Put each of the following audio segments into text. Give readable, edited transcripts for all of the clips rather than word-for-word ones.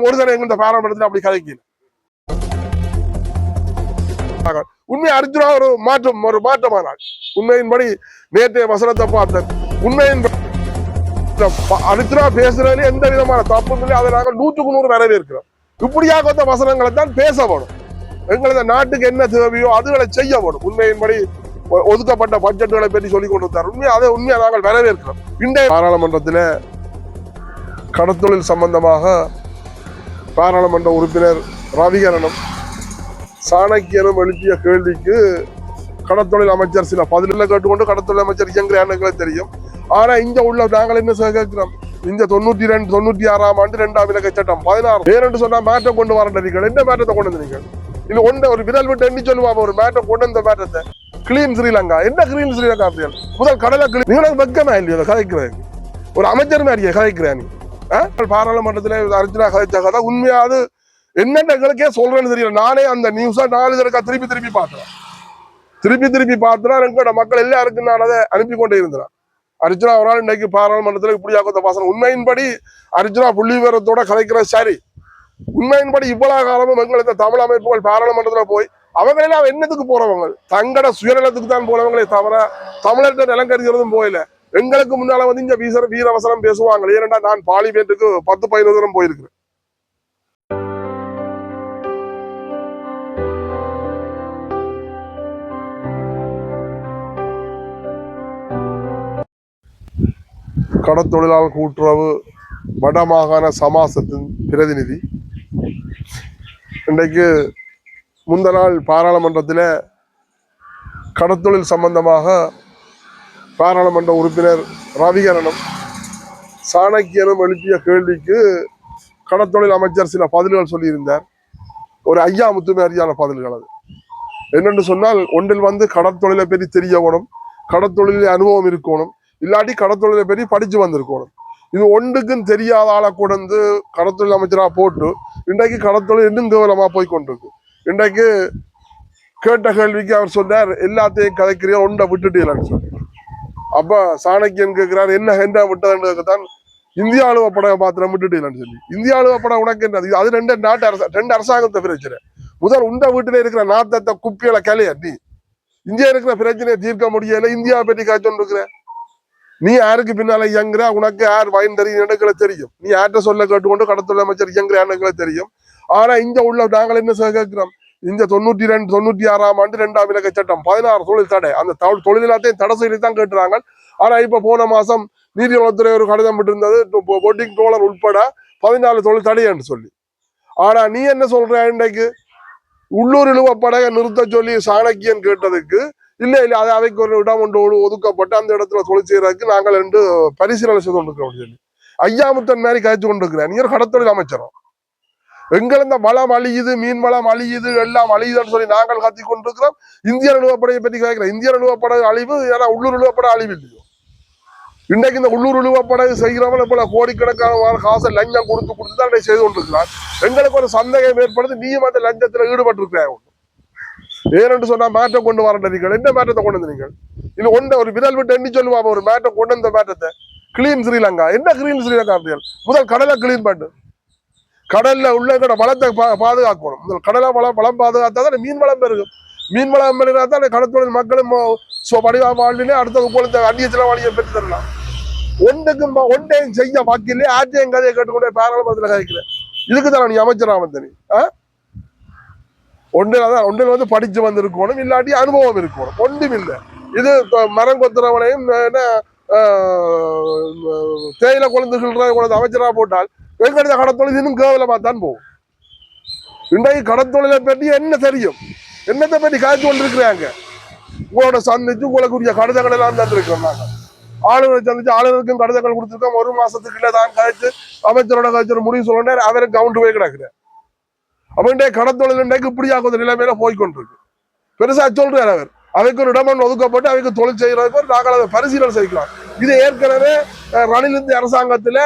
ஒரு தடவை எங்க பாராளுமன்றத்தில் அப்படி கதைக்கல. உண்மை அர்ஜுனா ஒரு மாற்றமானாள். உண்மையின்படி நேற்றைய வசனத்தை பார்த்தேன். உண்மையின் அர்ஜுனா பேசுறதுல எந்த விதமான தப்பும் இல்லை. அதை நாங்கள் 100% வரவேற்கிறோம். இப்படியாக வசனங்களை தான் பேச வேணும். எங்களது நாட்டுக்கு என்ன தேவையோ அதுகளை செய்ய வேணும். உண்மையின்படி ஒதுக்கப்பட்ட பட்ஜெட்டுகளை பற்றி சொல்லிக் கொண்டிருந்தார். உண்மையை நாங்கள் வரவேற்கிறோம். இன்றைய பாராளுமன்றத்தில் கடத்தொழில் சம்பந்தமாக பாராளுமன்ற உறுப்பினர் ரவிகரனும் சாணக்கியனும் எழுப்பிய கேள்விக்கு கடத்தொழில் அமைச்சர் சில பதில கேட்டுக்கொண்டு கடத்தொழில் அமைச்சர் எங்களுக்கு தெரியும். ஆனா இங்க உள்ள நாங்கள் என்ன கேட்கிறோம், இந்த 96ஆம் ஆண்டு 2ஆம் இலக்க சட்டம் 16 வேறு சொன்னா மாற்றம் கொண்டு வரீர்கள். என்ன மாற்றத்தை கொண்டு வந்தீங்க? இல்ல ஒன்றை ஒரு விரல் விட்டு எண்ணி சொல்லுவாங்க ஒரு மாற்றம் கொண்டு வந்த மாற்றத்தை. கிளீன் ஸ்ரீலங்கா என்ன கிளீன் ஸ்ரீலங்கா அப்படியா? முதல் கடலை கிளீன் நீங்களும் வெக்கமா இல்லையோ கதைக்கிறேன். ஒரு அமைச்சர் மாதிரியே கதைக்கிறேன். பாராளுமன்றத்தில் அர்ஜுனா கதைச்ச கதை உண்மையாது என்னென்ன எங்களுக்கே சொல்றேன்னு தெரியல. நானே அந்த நியூஸா 4 தடவை திருப்பி பார்த்தேன். திருப்பி பார்த்தா எங்களோட மக்கள் எல்லாருக்கும் நான் அதை அனுப்பி கொண்டே இருந்தேன். அர்ஜுனா ஒரு நாள் இன்னைக்கு பாராளுமன்றத்தில் இப்படியாக பாசனம். உண்மையின்படி அர்ஜுனா புள்ளி விவரத்தோட கலைக்கிறது சரி. உண்மையின்படி இவ்வளவு காலமும் எங்களுக்கு தமிழ் அமைப்புகள் பாராளுமன்றத்தில் போய் அவங்களெல்லாம் என்னத்துக்கு போறவங்க தங்கட சுயநலத்துக்கு தான் போறவங்களே தவிர தமிழர்கிட்ட நிலங்கரிக்கிறதும் போயில. எங்களுக்கு முன்னால வந்து இங்க வீரவசனம் பேசுவாங்க. ஏனென்றா நான் பார்லிமெண்ட்டுக்கு 10-15 தூரம் போயிருக்கிறேன். கடத்தொழிலாளர் கூட்டுறவு வடமாகாண சமாசத்தின் பிரதிநிதி இன்றைக்கு முந்த நாள் பாராளுமன்றத்தில் கடத்தொழில் சம்பந்தமாக பாராளுமன்ற உறுப்பினர் ரவிகரனும் சாணக்கியனும் எழுப்பிய கேள்விக்கு கடத்தொழில் அமைச்சர் சில பதில்கள் சொல்லியிருந்தார். ஒரு ஐயா முத்துமாரியான பதில்கள். அது என்னென்று சொன்னால், ஒன்றில் வந்து கடத்தொழிலை பற்றி தெரியணும், கடத்தொழிலில் அனுபவம் இருக்கணும், இல்லாட்டி கடத்தொழிலை பற்றி படிச்சு வந்திருக்கணும். இது ஒன்றுக்கும் தெரியாத ஆளை கொண்டு கடத்தொழில் அமைச்சராக போட்டு இன்றைக்கு கடத்தொழில் இன்னும் கேவலமா போய் கொண்டிருக்கு. இன்றைக்கு கேட்ட கேள்விக்கு அவர் சொன்னார், எல்லாத்தையும் கதைக்கிறியா ஒன்றை விட்டுட்டீங்கன்னு சொல்லி. அப்ப சாணக்கியன் கேட்கிறார், என்ன விட்டதுன்னு தான் இந்திய அலுவப்படை மாத்திரம் விட்டுட்டீங்கன்னு சொல்லி. இந்திய அலுவப்படை உனக்கு என்னது? அது ரெண்டு அரசாங்கத்தை பிரச்சனை. முதல் உண்ட வீட்டில இருக்கிற நாத்தத்தை குப்பிகளை கலைய நீ இந்தியா இருக்கிற பிரச்சனையை தீர்க்க முடியல. இந்தியாவை பற்றி காய்ச்சொன்னு இருக்கிற நீ யாருக்கு பின்னால இயங்குற, உனக்கு யார் வயன் தெரியும் எனக்கு தெரியும். நீ யார்கிட்ட சொல்ல கேட்டுக்கொண்டு கடத்தொழில் அமைச்சர் இயங்குற எனக்கு தெரியும். ஆனா இங்க உள்ள நாங்கள் என்ன கேட்கிறோம், இந்த 96ஆம் ஆண்டு 2ஆம் இலக்க சட்டம் 16 தொழில் தடை, அந்த தொழில் எல்லாத்தையும் தடை செய்து தான் கேட்டுறாங்க. ஆனா இப்ப போன மாசம் நீதிவளத்துறை ஒரு கடிதம் விட்டு இருந்தது, பொட்டிங் டோலர் உட்பட 14 தொழில் தடை என்று சொல்லி. ஆனா நீ என்ன சொல்ற, இன்றைக்கு உள்ளூர் இழுவப்படைய நிறுத்த சொல்லி சாணக்கியன் கேட்டதுக்கு இல்ல அது அவைக்கு ஒரு இடம் ஒன்று ஒதுக்கப்பட்டு அந்த இடத்துல தொழில் செய்யறதுக்கு நாங்கள் 2 பரிசீலனை செய்து கொண்டிருக்கிறோம் சொல்லி ஐயாமுத்தன் மாதிரி கழிச்சு கொண்டிருக்கிறேன். நீங்க ஒரு கடத்தொழில் அமைச்சரும் எங்கள் இந்த வளம் அழியுது, மீன் வளம் அழியுது, எல்லாம் அழியுதுன்னு சொல்லி நாங்கள் கத்தி கொண்டிருக்கிறோம். இந்திய நிலுவப்படையை பற்றி கேட்கிறேன். இந்திய நிலுவப்படை அழிவு, ஏன்னா உள்ளூர் நிலுவப்படை அழிவு இல்லையோ. இன்றைக்கு இந்த உள்ளூர் நிலுவப்படை செய்கிறவங்க போல கோடிக்கணக்கான காசை லஞ்சம் கொடுத்து தான் செய்து கொண்டிருக்கிறார். எங்களுக்கு ஒரு சந்தேகம் ஏற்படுது, நீயும் அந்த லஞ்சத்தில் ஈடுபட்டிருக்கிறாய். ஏனென்று சொன்னா மாற்றம் கொண்டு வரீர்கள். என்ன மாற்றத்தை கொண்டு வந்தீர்கள்? இல்ல ஒன்றை ஒரு விரல் விட்டு எண்ணி சொல்லுவாங்க ஒரு மாற்றம் கொண்டு வந்த மாற்றத்தை. கிளீன் ஸ்ரீலங்கா என்ன கிளீன் ஸ்ரீலங்கா அப்படியா? முதல் கடலை கிளீன் பண்ணு. கடல்ல உள்ள வளத்தை பாதுகாக்கணும். முதல் கடலை வளம் பாதுகாத்தா தான் மீன் வளம் பெருகும். மீன் வளம் பெருகிறா தான் கடத்தொழில் மக்களும் படிவா வாழ்நிலை அடுத்தது போல அந்நிய செலவாளியை பெற்று தரலாம். ஒன்றையும் செய்ய வாக்கிலே ஆட்சியம் கதையை கேட்டுக்கொண்டே பாராளுமன்றத்தில் கதைக்கிறேன். இதுக்கு தானே நீ அமைச்சரா வந்த நீ? ஒன்றில் வந்து படிச்சு வந்திருக்கணும், இல்லாட்டி அனுபவம் இருக்கணும். ஒன்றும் இல்லை. இது மரம் கொத்துறவனையும் தேயிலை குழந்தைகள் அமைச்சராக போட்டால் எங்கெடுத்த கடத்தொழில் இன்னும் கேவலமா தான் போகும். இன்றைக்கு கடத்தொழிலை பற்றி என்ன தெரியும், என்னத்தை பற்றி காய்ச்சி கொண்டிருக்கிறாங்க. உங்களோட சந்திச்சு உங்களுக்குரிய கடிதங்கள் எல்லாம் தந்திருக்கிறோம். நாங்கள் ஆளுநரை சந்திச்சு ஆளுநருக்கும் கடிதங்கள் கொடுத்துருக்கோம். 1 மாசத்துக்குள்ள தான் கழிச்சு அமைச்சரோட கழிச்சு முடிவு சொல்ல அவருக்கு கவுண்ட் போய் கிடக்குறேன். அப்படின்டே கடத்தொழில் இன்றைக்கு இப்படியாக நிலைமையில போய்கொண்டிருக்கு. பெருசா சொல்றாரு அவர், அவைக்கு ஒரு இடம் ஒதுக்கப்பட்டு அவைக்கு தொழில் செய்யறதுக்கு நாங்கள் அதை பரிசீலனை செய்யலாம். இது ஏற்கனவே ரணில் இந்திய அரசாங்கத்துல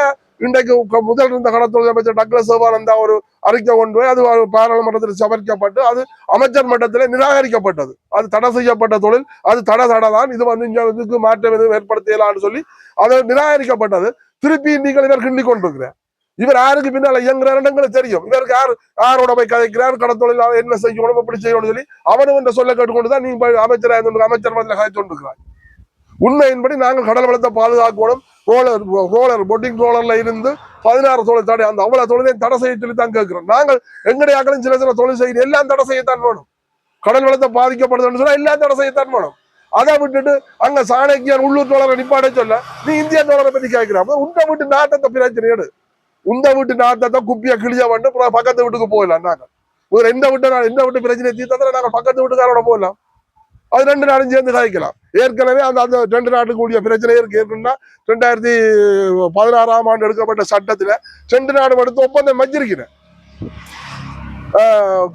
இன்றைக்கு முதல் இருந்த கடத்தொழில் அமைச்சர் டக்ளஸ் சிவானந்தா ஒரு அறிக்கை கொண்டு போய் அது பாராளுமன்றத்தில் சமர்ப்பிக்கப்பட்டு அது அமைச்சர் மட்டத்தில் நிராகரிக்கப்பட்டது. அது தடை செய்யப்பட்ட தொழில், அது தடை தான், இது வந்து இதுக்கு மாற்றம் எதுவும் ஏற்படுத்தலான்னு சொல்லி அது நிராகரிக்கப்பட்டது. திருப்பி நீங்கள் இவர் கிண்டி கொண்டிருக்கிறேன். இவர் யாருக்கு பின்னால இயங்குறாருன்னு தெரியும். இவருக்கு யாரோட போய் கதைக்கிறார், கடத்தொழிலாளர் என்ன செய்யணும், எப்படி செய்யணும்னு சொல்லி அவனும் இந்த சொல்ல கேட்டுக்கொண்டுதான் நீ அமைச்சராக அமைச்சர் மத்தியில் கதைச்சு கொண்டிருக்கிறார். உண்மையின்படி நாங்கள் கடல் வளத்தை பாதுகாக்கணும். ரோலர் பொட்டிங் ரோலர்ல இருந்து 16 தொழில் தடை, அந்த அவ்வளவு தொழிலையும் தடை செய்ய சொல்லி தான் கேட்கிறோம். நாங்கள் எங்களுடைய சில சில தொழில் செய்ய எல்லாம் தடை செய்யத்தான் வேணும். கடல் வளத்தை பாதிக்கப்படுதுன்னு சொன்னா எல்லாம் தடை செய்யத்தான் வேணும். அதை விட்டுட்டு அங்க சாணக்கியன் உள்ளூர் தோழரை நிப்பாட சொல்ல நீ இந்திய தோழரை பத்தி கேட்கிறான். உண்ட வீட்டு நாட்டத்தை பிரச்சனை உந்த வீட்டு நாட்டத்தை குப்பியா கிழிய வந்து பக்கத்து வீட்டுக்கு போயிடலாம். நாங்கள் ஒரு எந்த வீட்டு பிரச்சனை தீர்த்தா நாங்கள் பக்கத்து வீட்டுக்காரோட போயிடலாம். அது 2 நாடும் சேர்ந்து காய்க்கலாம். ஏற்கனவே அந்த 2 நாட்டுக்கு கூடிய பிரச்சனை இருக்கு. ஏற்கனவே 2016ஆம் ஆண்டு எடுக்கப்பட்ட சட்டத்துல 2 நாடு எடுத்து ஒப்பந்தம் வச்சிருக்கிறேன்.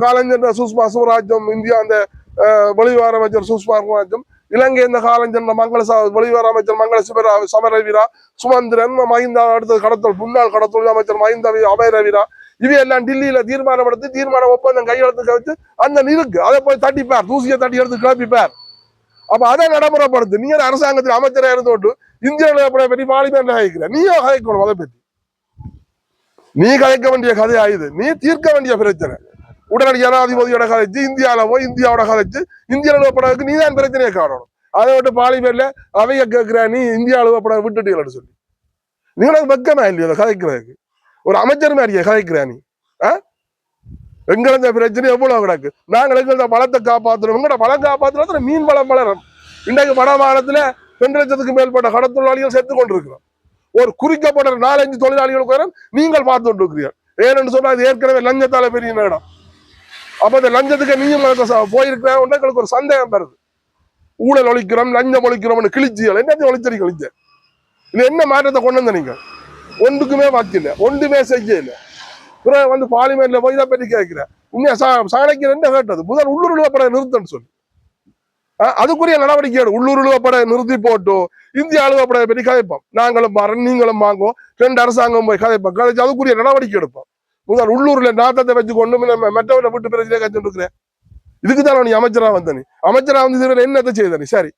காலஞ்சென்ற சுஷ்மா சுவராஜ்யம், இந்தியா அந்த வெளிவார அமைச்சர் சுஷ்மா சுவராஜ்யம், இலங்கை இந்த காலஞ்சென்ற வெளிவார அமைச்சர் மங்கள சமரவீரா, சுமந்திரன், மஹிந்தா அடுத்தது கடத்தல் முன்னாள் கடத்தொழில் அமைச்சர் மஹிந்த அபயரவீரா, இவையெல்லாம் டில்லியில தீர்மானப்படுத்தி தீர்மான ஒப்பந்தம் கையெழுத்து வச்சு அந்த இருக்கு. அதை போய் தட்டிப்பார், தூசியை தட்டி எடுத்து கிளப்பிப்பார். அப்ப அதை நடைமுறைப்படுத்து. நீ அரசாங்கத்தில் அமைச்சராக இருந்தோட்டு இந்தியாவில் பற்றி பார்லிமெண்ட்ல கதைக்கிற, நீயோ கதைக்கணும். அதை பற்றி நீ கதைக்க வேண்டிய கதை ஆயுது. நீ தீர்க்க வேண்டிய பிரச்சனை. உடனடி ஜனாதிபதியோட கதைச்சு இந்தியாவில போய் இந்தியாவோட கதைச்சு இந்திய அலுவலப்படத்துக்கு நீ தான் பிரச்சனையை காணணும். அதை விட்டு பார்லிமெண்ட்ல அவைய கேட்கிற நீ இந்திய அலுவலப்பட விட்டுட்டீங்கன்னு சொல்லி நீங்களுக்கு வெக்கமா இல்லையோ கதைக்கிறதுக்கு? ஒரு அமைச்சர் மாதிரியே கதைக்கிறா நீ? எங்கள பிரச்சனை எவ்வளவு கிடக்கு. நாங்கள் எங்கள வளத்தை காப்பாற்றணும். எங்களோட வளம் காப்பாற்றுறது மீன் வளம் வளரும். இன்றைக்கு வட மாநிலத்துல 2 லட்சத்துக்கு மேற்பட்ட கடத்தொழிலாளிகள் செத்து கொண்டிருக்கிறோம். ஒரு குறிக்கப்பட்ட 4-5 தொழிலாளிகளுக்கு நீங்கள் பார்த்து கொண்டிருக்கிறீர்கள். ஏன்னு சொன்னா இது ஏற்கனவே லஞ்சத்தால பெரிய இடம். அப்ப இந்த லஞ்சத்துக்கு நீயும் போயிருக்கிற எங்களுக்கு ஒரு சந்தேகம் வருது. ஊழல் ஒழிக்கிறோம், லஞ்சம் ஒழிக்கிறோம்னு கிழிச்சியல் என்ன ஒழிச்சரி கழிச்ச இது என்ன மாற்றத்தை கொண்டு வந்த? நீங்க ஒன்றுக்குமே வாக்கில்லை, ஒன்றுமே செய்யல. பிறகு வந்து பார்லிமெண்ட்ல போய் இதை பற்றி கேட்கிறேன். உண்மையா சாணக்கியன் என்ன கேட்டது? முதல் உள்ளூர் உழுவப்பட நிறுத்தன்னு சொல்லி அதுக்குரிய நடவடிக்கை உள்ளூர் உழுவப்பட நிறுத்தி போட்டு இந்திய அலுவலப்பட பற்றி கதைப்போம். நாங்களும் மாறோம், நீங்களும் வாங்குவோம், 2 அரசாங்கம் போய் கதைப்போம். கதைச்சு அதுக்குரிய நடவடிக்கை எடுப்போம். முதல் உள்ளூர்ல நாட்டத்தை வச்சு கொண்டு மற்றவரை விட்டு பிரச்சனை கட்சி இருக்கிறேன். இதுக்குதான் நீ அமைச்சரா வந்த? நீ அமைச்சரா வந்து என்னத்தை செய்த? நீ சரி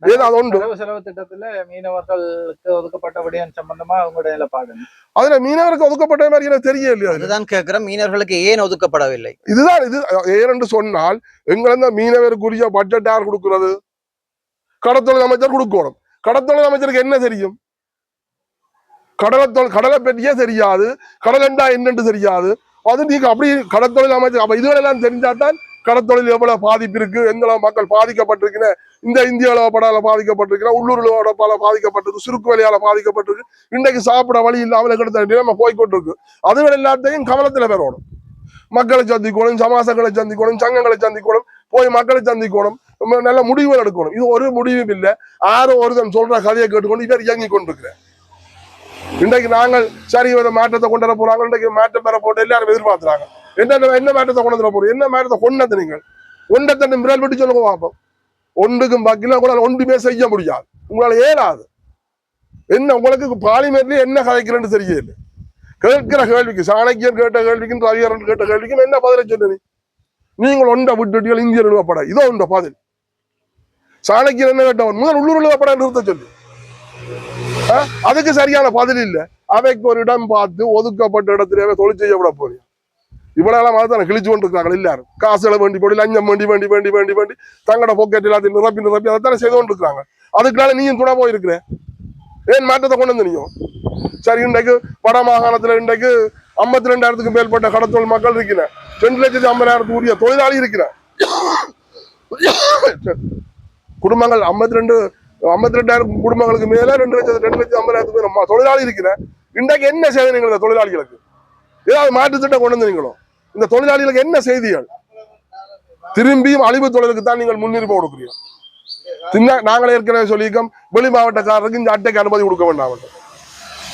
செலவு திட்டத்துல மீனவர்களுக்கு ஒதுக்கப்பட்ட விடயம் சம்பந்தமா அவங்களுடைய நிலைப்பாடு அதுல மீனவருக்கு ஒதுக்கப்பட்ட மாதிரி எனக்கு தெரியலையா? அதுதான் கேட்கிறேன், மீனவர்களுக்கு ஏன் ஒதுக்கப்படவில்லை? இதுதான் இது ஏனென்று சொன்னால் எங்கள மீனவருக்குரிய பட்ஜெட் யார் கொடுக்கிறது? கடத்தொழில் அமைச்சர் கொடுக்கணும். கடத்தொழில் அமைச்சருக்கு என்ன தெரியும்? கடலை பற்றியே தெரியாது, கடல் என்றா என்னென்று தெரியாது. அது நீங்க அப்படி கடத்தொழில் அமைச்சர் அப்ப இதுவெல்லாம் தெரிஞ்சாதான் கடத்தொழில் எவ்வளவு பாதிப்பு இருக்கு, எங்கள மக்கள் பாதிக்கப்பட்டிருக்கிற, இந்த இந்திய அளவுப்படால பாதிக்கப்பட்டிருக்கிற, உள்ளூர் அளவுப்படால பாதிக்கப்பட்டிருக்கு, சுருக்கு வேலையால பாதிக்கப்பட்டிருக்கு, இன்றைக்கு சாப்பிட வழி இல்லாமல் கிடத்த நிலைமை போய்கொண்டிருக்கு. அதுகள் எல்லாத்தையும் கவனத்துல பெறணும். மக்களை சந்திக்கணும், சமாசங்களை சந்திக்கணும், சங்கங்களை சந்திக்கணும், போய் மக்களை சந்திக்கணும், நல்ல முடிவுகள் எடுக்கணும். இது ஒரு முடிவும் இல்லை. யாரும் ஒருத்தன் சொல்ற கதையை கேட்டுக்கொண்டு இவர் இயங்கி கொண்டிருக்கிறேன். இன்றைக்கு நாங்கள் சரி மாற்றத்தை கொண்டு வர போறாங்க, இன்றைக்கு மாற்றம் பெற போட்டு எல்லாரும் எதிர்பார்க்கிறாங்க. என்ன மாற்றத்தை கொண்டு வர போறோம்? என்ன மாற்றத்தை கொண்டது? நீங்கள் ஒன்றத்தை மிரல் விட்டு சொல்லுங்க பார்ப்போம். ஒன்றுக்கும் பாக்கில உங்களால் ஒன்றுமே செய்ய முடியாது, உங்களால் ஏறாது. என்ன உங்களுக்கு பார்லிமெண்ட்லயே என்ன கதைக்கிறேன்னு தெரியல. கேட்கிற கேள்விக்கு, சாணக்கியன் கேட்ட கேள்விக்கும் ரவிகரன் கேட்ட கேள்விக்கும் என்ன பதிலை சொன்னீங்க? நீங்கள் ஒன்றை விட்டுட்டீர்கள் இந்திய நிறுவப்பட, இதோ உண்ட பதில். சாணக்கியன் என்ன கேட்டவன்? முதல் உள்ளூர் நிறுவப்பட நிறுத்த சொல்லி அதுக்கு சரியான பதில் இல்லை. அவைக்கு ஒரு இடம் பார்த்து ஒதுக்கப்பட்ட இடத்திலே தொழில் செய்ய விட போறீங்க. இவ்வளவு மாதிரி தான் கிழிச்சு கொண்டிருக்காங்க எல்லாரும். காசுகளை வேண்டி போடி, லஞ்சம் வேண்டி வேண்டி வேண்டி வேண்டி வேண்டி தங்கட போக்கெட் எல்லாத்தையும் நிரப்பி அதைத்தானே செய்து கொண்டிருக்காங்க. அதுக்குனால நீயும் துணை போயிருக்கிற. ஏன் மாற்றத்தை கொண்டு வந்து நீயும்? சரி, இன்றைக்கு வட மாகாணத்துல இன்றைக்கு 52,000க்கு மேற்பட்ட கடத்தொழில் மக்கள் இருக்கிற, 2,50,000 உரிய தொழிலாளி இருக்கிற குடும்பங்கள் 52,000 குடும்பங்களுக்கு மேல 2,50,000 பேர் தொழிலாளி இருக்கிற. இன்றைக்கு என்ன செய்தி இந்த தொழிலாளிகளுக்கு? ஏதாவது மாற்று திட்டம் கொண்டு வந்தீங்களோ? இந்த தொழிலாளிகளுக்கு என்ன செய்திகள்? திரும்பியும் அழிவு தொழிலுக்கு தான் நீங்கள் முன்னுரிமை கொடுக்கிறீர்கள். நாங்கள் ஏற்கனவே சொல்லியிருக்கோம், வெளி மாவட்டக்காரருக்கு இந்த அட்டைக்கு அனுமதி கொடுக்க வேண்டாம்.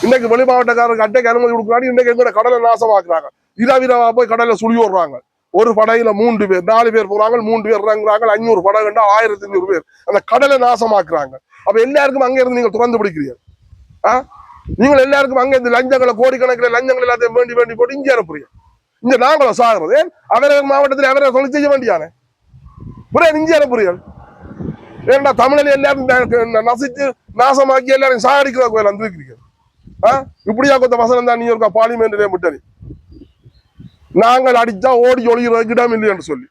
இன்னைக்கு வெளி மாவட்டக்காரருக்கு அட்டைக்கு அனுமதி கொடுக்குறாங்க. இன்னைக்கு எங்களோட கடலை நாசமாக்குறாங்க. இரவிரவா போய் கடலை சுழி விடுறாங்க. ஒரு படையில 3 பேர் 4 பேர் போறாங்க, 3 பேர் இறங்குறாங்க. 500 படகு கண்டா 1,500 பேர் அந்த கடலை நாசமாக்குறாங்க. அப்ப எல்லாருக்கும் அங்க இருந்து நீங்கள் திறந்து பிடிக்கிறீங்க. நீங்கள் எல்லாருக்கும் அங்க இருந்து லஞ்சங்களை, கோடிக்கணக்கில் லஞ்சங்கள் எல்லாத்தையும் வேண்டி வேண்டி போட்டு இங்கே அனுப்புறீங்க. இங்க நாங்களும் சாகிறது அவரவர் மாவட்டத்தில் அவரை தொழில் செய்ய வேண்டியானே புரிய இங்கே அனுப்புறீர்கள். ஏன்னா தமிழில் எல்லாரும் நசிச்சு நாசமாக்கி எல்லாரும் சாகடிக்கிறதுக்கு வந்திருக்கிறீர்கள். இப்படியா கொத்த வசனம் தான் நீ இருக்கா பார்லிமெண்ட்ல முட்டனி நாங்கள் அடிச்சா ஓடி ஒளிகிறதுக்கு இடம் இல்லை என்று சொல்லி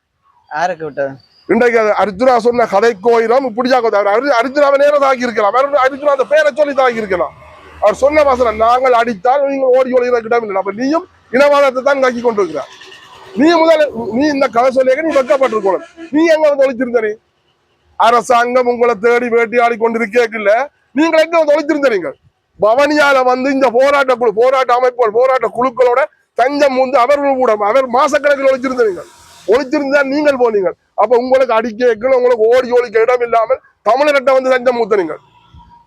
யாருக்கு விட்டது? இன்றைக்கு அர்ஜுனா சொன்ன கதை கோயிலும் இப்படியா கொத்த அர்ஜுனாவை நேரம் தாக்கி இருக்கலாம் அர்ஜுனா அந்த பேரை சொல்லி தாக்கி இருக்கலாம் அவர் சொன்ன வசனம் நாங்கள் அடித்தால் நீங்கள் ஓடி ஒளிகிறதுக்கு இடம் இல்லை அப்ப நீயும் இனவாதத்தை தான் தாக்கி கொண்டு இருக்கிறார் நீ இந்த கதை சொல்லிய நீ வெக்கப்பட்டிருக்கணும் நீ எங்க வந்து ஒழிச்சிருந்த நீ அரசாங்கம் உங்களை தேடி வேட்டையாடி கொண்டிருக்கல நீங்கள் எங்க வந்து ஒழிச்சிருந்த நீங்கள் பவனியால வந்து இந்த போராட்ட அமைப்புகள் போராட்ட குழுக்களோட தஞ்சம் வந்து அவர்கள் கூட அவர் மாசக்கணக்கில் ஒழிச்சிருந்தா நீங்கள் போனீங்க அப்ப உங்களுக்கு அடிக்க உங்களுக்கு ஓடி ஒழிக்க இடம் இல்லாமல் தமிழர்கிட்ட வந்து தஞ்சம் மூத்தனீங்கள்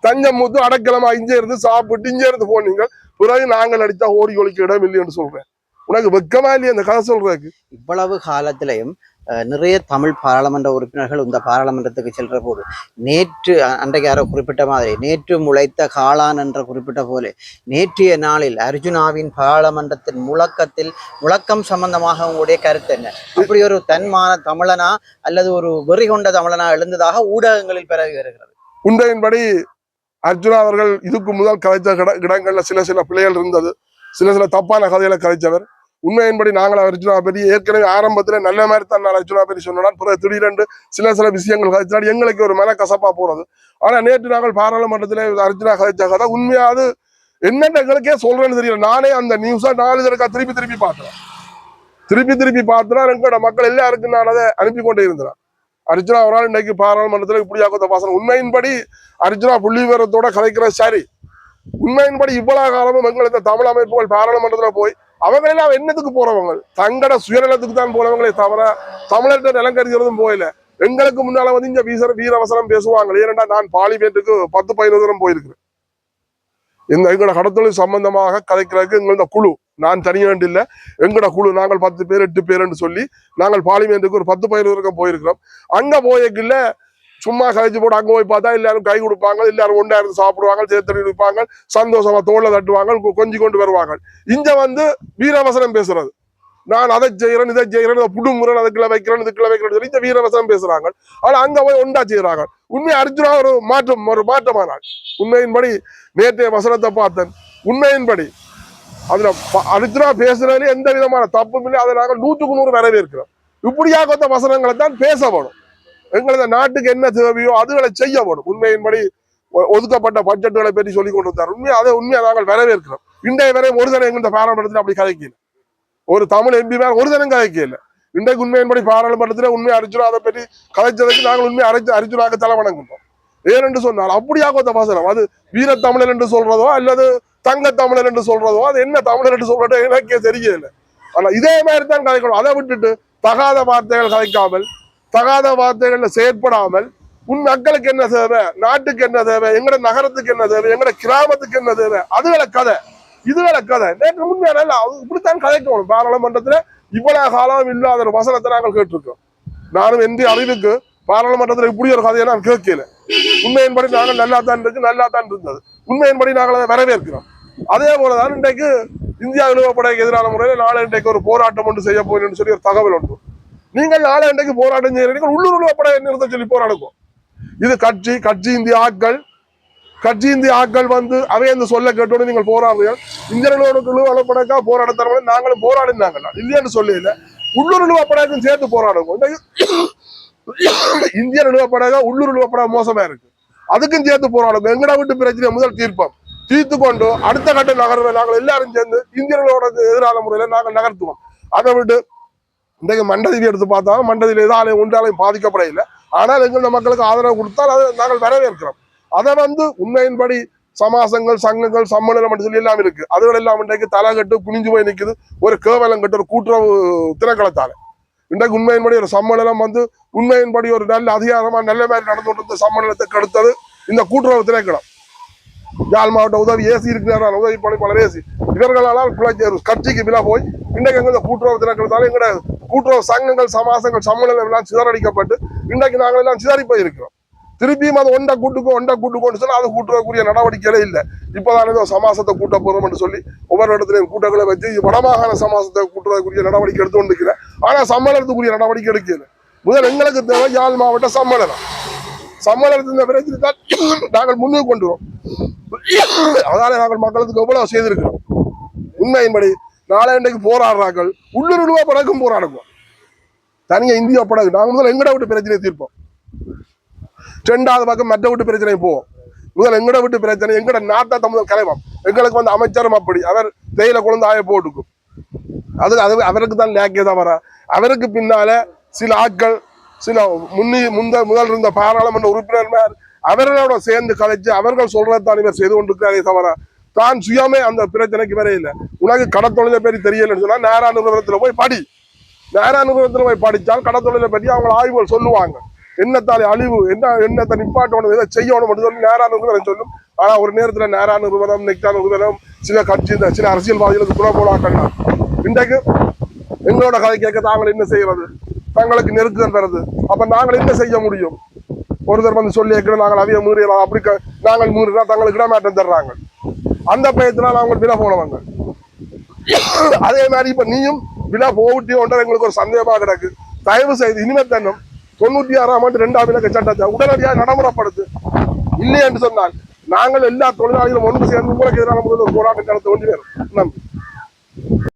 தஞ்சம் மூத்து அடக்கலமா இங்கே இருந்து சாப்பிட்டு இங்கே இருந்து போனீங்க பிறகு நாங்கள் அடித்தா ஓடி ஒழிக்க இடம் இல்லை என்று சொல்றேன் உனக்கு வெக்கமா இல்லையா அந்த கதை சொல்றதுக்கு இவ்வளவு காலத்திலையும் நிறைய தமிழ் பாராளுமன்ற உறுப்பினர்கள் இந்த பாராளுமன்றத்துக்கு செல்ற போது நேற்று அன்றைக்கு யாரோ குறிப்பிட்ட மாதிரி நேற்று முளைத்த காளான் என்ற குறிப்பிட்ட போல நேற்றைய நாளில் அர்ஜுனாவின் பாராளுமன்றத்தின் முழக்கம் சம்பந்தமாக உங்களுடைய கருத்து என்ன? அப்படி ஒரு தன்மான தமிழனா அல்லது ஒரு வெறி கொண்ட தமிழனா எழுந்ததாக ஊடகங்களில் பரவி வருகிறது. உண்மையின்படி அர்ஜுனா அவர்கள் இதுக்கு முதல் கதைத்த இடங்கள்ல சில பிள்ளைகள் இருந்தது சில தப்பான கதைகளை கதைச்சவர் உண்மையின்படி நாங்கள் அர்ஜுனா பற்றி ஏற்கனவே ஆரம்பத்துல நல்ல மாதிரி தான் நான் அர்ஜுனா பற்றி சொன்னான் பிறகு திடீரென்று சில விஷயங்கள் கதைச்சால் எங்களுக்கு ஒரு மன கசப்பா போறது ஆனா நேற்று நாங்கள் பாராளுமன்றத்திலே அர்ஜுனா கதைச்ச கதை உண்மையாது என்னென்ன எங்களுக்கே சொல்றேன்னு தெரியல நானே அந்த நியூஸா 4 தடவை திருப்பி பார்த்தேன் எங்களோட மக்கள் எல்லாருக்கும் நான் அதை அனுப்பி கொண்டே இருந்தேன் அர்ஜுனா ஒரு நாள் இன்னைக்கு பாராளுமன்றத்தில் இப்படியாக வாசனம் உண்மையின்படி அர்ஜுனா புள்ளி விவரத்தோட கதைக்கிறது சரி உண்மையின்படி இவ்வளவு காலமும் எங்களுக்கு தமிழ் அமைப்புகள் பாராளுமன்றத்துல போய் அவங்க எல்லாம் என்னத்துக்கு போறவங்க தங்கட சுயநலத்துக்கு தான் போறவங்களே தவிர தமிழர்கிட்ட நிலங்கரிக்கிறதும் போயில எங்களுக்கு முன்னால வந்து இங்க வீரவசனம் பேசுவாங்க ஏனென்றா நான் பார்லிமெண்ட்டுக்கு 10-15 தூரம் போயிருக்கிறேன் எங்களோட கடத்தொழில் சம்பந்தமாக கதைக்கிறதுக்கு எங்களோட குழு நான் தனியாண்டு இல்லை எங்களோட குழு நாங்கள் 10 பேர் 8 பேருன்னு சொல்லி நாங்கள் பார்லிமெண்ட்டுக்கு ஒரு 10-15 தூரம் போயிருக்கிறோம் அங்க போயக்கில்ல சும்மா கழிச்சு போட்டு அங்க போய் பார்த்தா எல்லாரும் கை கொடுப்பாங்க எல்லாரும் ஒன்றா இருந்து சாப்பிடுவாங்க சேர்த்து இருப்பாங்க சந்தோஷமா தோல்ல தட்டுவாங்க கொஞ்சி கொண்டு வருவாங்க இங்க வந்து வீரவசனம் பேசுறது நான் அதை செய்யறேன் இதை செய்யறேன் புடுங்குறேன் அதுக்குள்ள வைக்கிறேன் சொல்லி இந்த வீரவசனம் பேசுறாங்க ஆனா அங்க போய் ஒன்றா செய்யறாங்க உண்மை அர்ஜுனா ஒரு மாற்றமானாள் உண்மையின்படி நேற்றைய வசனத்தை பார்த்தேன் உண்மையின்படி அதுல அர்ஜுனா பேசுறதுல எந்த விதமான தப்பும் இல்லை அதை நாங்கள் 100க்கு 100 வரவேற்கிறோம் இப்படியாக வசனங்களை தான் பேசப்படும் எங்களது நாட்டுக்கு என்ன தேவையோ அதுகளை செய்யப்படும் உண்மையின்படி ஒதுக்கப்பட்ட பட்ஜெட்டுகளை பற்றி சொல்லி கொண்டு வந்தார் உண்மையை நாங்கள் வரவேற்கிறோம் இன்றைய வரை ஒரு தினம் எங்க பாராளுமன்றத்தில் அப்படி கதைக்கல ஒரு தமிழ் எம்பி மேல ஒரு தினம் கதைக்கல இன்றைக்கு உண்மையின்படி பாராளுமன்றத்தில் உண்மை அர்ஜுனா அதை பற்றி கதைச்சதுக்கு நாங்கள் உண்மை அர்ஜுனாக்கு தலை வணங்குகிறோம் ஏனென்று சொன்னால் அப்படியாக வசனம் அது வீரத்தமிழர் என்று சொல்றதோ அல்லது தங்க தமிழர் என்று சொல்றதோ அது என்ன தமிழர் என்று சொல்றதோ எனக்கே தெரியல ஆனா இதே மாதிரி தான் கதைக்கணும் அதை விட்டுட்டு தகாத வார்த்தைகள் கதைக்காமல் தகாத வார்த்தைகள்ல செயற்படாமல் உன் மக்களுக்கு என்ன தேவை நாட்டுக்கு என்ன தேவை எங்கட நகரத்துக்கு என்ன தேவை எங்கட கிராமத்துக்கு என்ன தேவை அதுகளை கதை இதுகளை கதை நேற்று முன்னாடி இப்படித்தான் கதைக்கணும் பாராளுமன்றத்துல இவ்வளவு காலம் இல்லாத ஒரு வசனத்தை நாங்கள் கேட்டிருக்கோம் நானும் எந்த அறிவுக்கு பாராளுமன்றத்துல இப்படி ஒரு கதையை நான் கேட்கல உண்மையின்படி நாங்கள் நல்லா தான் இருந்தது உண்மையின்படி நாங்கள் அதை வரவேற்கிறோம் அதே போலதான் இன்றைக்கு இந்தியா விடுவிப்படைக்கு எதிரான முறையில் நாளை இன்றைக்கு ஒரு போராட்டம் ஒன்று செய்ய போகிறேன்னு சொல்லி ஒரு தகவல் உண்டு நீங்கள் நாளை இன்றைக்கு போராட்டம் செய்யறீங்க உள்ளூர் உளவுப்படை நிறுத்த சொல்லி போராடுவோம் இது கட்சி இந்திய ஆட்கள் வந்து அவை இந்த சொல்ல கேட்டோடு நீங்கள் போராடுறீர்கள் இந்தியர்களோடு உளவுப்படைக்கா போராட தரவங்க நாங்களும் போராடினாங்க இல்லைன்னு சொல்லல உள்ளூர் உளவுப்படைக்கும் சேர்த்து போராடுவோம் இந்திய நிறுவப்படாக உள்ளூர் நிறுவப்படாக மோசமா இருக்கு அதுக்கும் சேர்த்து போராடுவோம் எங்கட வீட்டு பிரச்சனை முதல் தீர்த்து கொண்டு அடுத்த கட்ட நகர்வை நாங்கள் எல்லாரும் சேர்ந்து இந்தியர்களோட எதிரான முறையில நாங்கள் நகர்த்துவோம் அதை விட்டு இன்றைக்கு மண்டதியில் எடுத்து பார்த்தாலும் மண்டதியில் எதாலையும் ஒன்றாலையும் பாதிக்கப்படையில்லை ஆனால் எங்களோட மக்களுக்கு ஆதரவு கொடுத்தால் அதை நாங்கள் வரவேற்கிறோம் அதை வந்து உண்மையின்படி சமாசங்கள் சங்கங்கள் சம்மேளனம் என்று சொல்லி எல்லாம் இருக்கு அதுகள் எல்லாம் இன்றைக்கு தலை கட்டு குனிஞ்சு போய் நிற்குது ஒரு கேவலம் கட்டு ஒரு கூட்டுறவு திணைக்களத்தால இன்றைக்கு உண்மையின்படி ஒரு சம்மேளனம் வந்து உண்மையின்படி ஒரு நல்ல அதிகாரமா நல்ல மாதிரி நடந்து கொண்டிருந்த சம்மேளனத்தை கெடுத்தது இந்த கூட்டுறவு திணைக்களம் யாழ் மாவட்ட உதவி ஏசி இருக்கிறார் உதவி பணிப்பாளர் ஏசி இவர்களால் கட்சிக்கு விழா போய் இன்றைக்கு எங்க கூட்டுறவு திணைக்களத்தால எங்களோட கூட்டுறவு சங்கங்கள் சமாசங்கள் சம்மேளனம் எல்லாம் சிதறடிக்கப்பட்டு இன்றைக்கு நாங்கள் எல்லாம் சிதறி போயிருக்கிறோம் திருப்பியும் அது ஒண்டை கூட்டுக்கோன்னு சொன்னா அது கூட்டுறக்கூடிய நடவடிக்கைகளே இல்லை இப்போதான் ஏதோ சமாசத்தை கூட்ட போறோம் என்று சொல்லி ஒவ்வொரு இடத்துலையும் கூட்டங்களை வச்சு வடமாகாண சமாசத்தை கூட்டுறதுக்குரிய நடவடிக்கை எடுத்து கொண்டிருக்கிறேன் ஆனா சம்மேளனத்துக்குரிய நடவடிக்கை எடுக்கல முதல் எங்களுக்கு தேவை யாழ் மாவட்ட சம்மேளனத்தின் பிரச்சனை தான் நாங்கள் முன்னுக்கு கொண்டு வரோம் அதனால நாங்கள் மக்களுக்கு எவ்வளவு செய்திருக்கிறோம். உண்மையின்படி நாளை இன்றைக்கு போராடுறார்கள், உள்ளூர்வா படக்கும் போராடுவோம். தனியா இந்தியா படகு நாங்கள் முதல்ல எங்கட விட்டு பிரச்சனையை தீர்ப்போம். 2வது பக்கம் மற்ற விட்டு பிரச்சனை போவோம். முதல் எங்கட விட்டு பிரச்சனை எங்கட நாட்டை முதல் கலைவோம். எங்களுக்கு வந்து அமைச்சரும் அப்படி அவர் தேயில குழந்தை ஆய போட்டுக்கும். அது அவருக்கு தான் லேக்கே தவிர அவருக்கு பின்னால சில ஆட்கள் சில முதல் இருந்த பாராளுமன்ற உறுப்பினர்மார் அவர்களோட சேர்ந்து கலைச்சு அவர்கள் சொல்றதான் இவர் செய்து கொண்டிருக்கிறாரே தவிர தான் சுயமே அந்த பிரச்சனைக்கு வர இல்லை. உனக்கு கடத்தொழிலை பற்றி தெரியலன்னு சொன்னா நேரா நிறுவனத்துல போய் படி. நேரா நிறுவனத்துல போய் படித்தால் கடத்தொழிலை பற்றி அவங்க ஆய்வுகள் சொல்லுவாங்க. என்னத்தாலே அழிவு என்னத்தை நிப்பாட்டணும் இதை செய்யணும் மட்டும் சொல்லி நேரா நிறுவனம் சொல்லும். ஆனா ஒரு நேரத்துல நேரா நிறுவனம் நெக்டா நிறுவனம் சில கட்சி சில அரசியல்வாதிகளுக்கு துணை போலாக்கலாம். இன்றைக்கு எங்களோட கதை கேட்க தாங்கள் என்ன செய்யறது? தங்களுக்கு நெருக்குதல் வருது. அப்ப நாங்கள் என்ன செய்ய முடியும்? ஒருத்தர் வந்து சொல்லி வைக்கிறோம் நாங்கள் அவைய மீறலாம், அப்படி நாங்கள் மீறினா தங்களுக்கு இடமாற்றம் தர்றாங்க. அந்த பயத்தினால் அவங்க விலை போனவங்க. அதே மாதிரி இப்ப நீயும் விலை போவிட்டியோன்ற எங்களுக்கு ஒரு சந்தேகமா கிடக்கு. தயவு செய்து இனிமே தன்னும் 96ஆம் ஆண்டு 2ஆம் இலக்க சட்டத்தை உடனடியாக நடைமுறைப்படுத்து. இல்லை என்று சொன்னால் நாங்கள் எல்லா தொழிலாளிகளும் ஒன்று சேர்ந்து உங்களுக்கு எதிரான முதல் போராட்டம் நடத்த வேண்டி வரும். நன்றி.